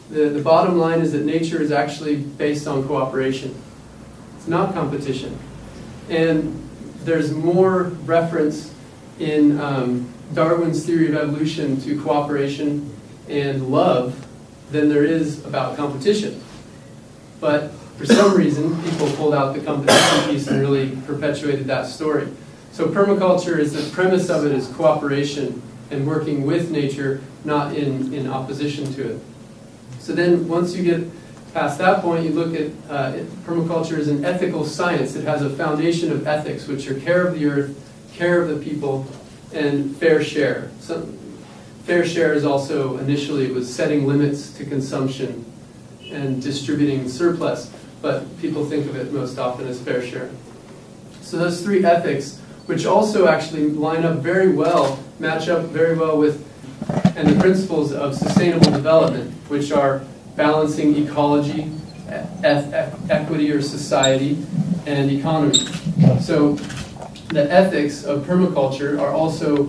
The bottom line is that nature is actually based on cooperation. It's not competition. And there's more reference in Darwin's theory of evolution to cooperation and love than there is about competition. But for some reason, people pulled out the competition piece and really perpetuated that story. So permaculture is, the premise of it is cooperation and working with nature, not in opposition to it. So then once you get past that point, you look at permaculture as an ethical science. It has a foundation of ethics, which are care of the earth, care of the people, and fair share. So, fair share is also, initially, it was setting limits to consumption and distributing surplus, but people think of it most often as fair share. So those three ethics, which also actually line up very well, match up very well with, and the principles of sustainable development, which are balancing ecology, equity or society, and economy. So the ethics of permaculture are also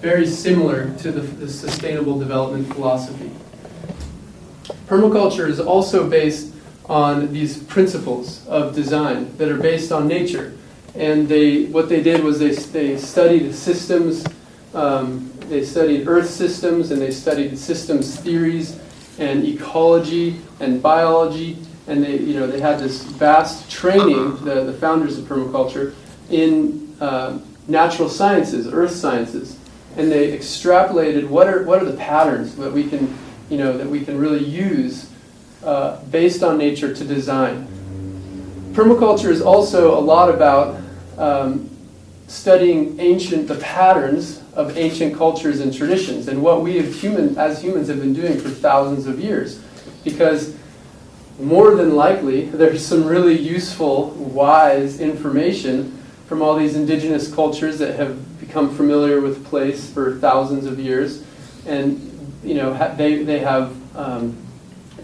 very similar to the sustainable development philosophy. Permaculture is also based on these principles of design that are based on nature. And what they did was they studied systems, they studied earth systems, and they studied systems theories and ecology and biology, and they had this vast training, the founders of permaculture, in natural sciences, earth sciences, and they extrapolated what are the patterns that we can really use based on nature to design. Permaculture is also a lot about studying the patterns of ancient cultures and traditions, and what we as humans have been doing for thousands of years. Because more than likely, there's some really useful, wise information from all these indigenous cultures that have become familiar with place for thousands of years, and they have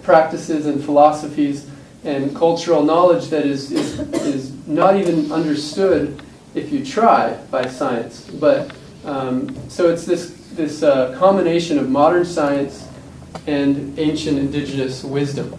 practices and philosophies and cultural knowledge that is not even understood if you try by science. But so it's this combination of modern science and ancient indigenous wisdom.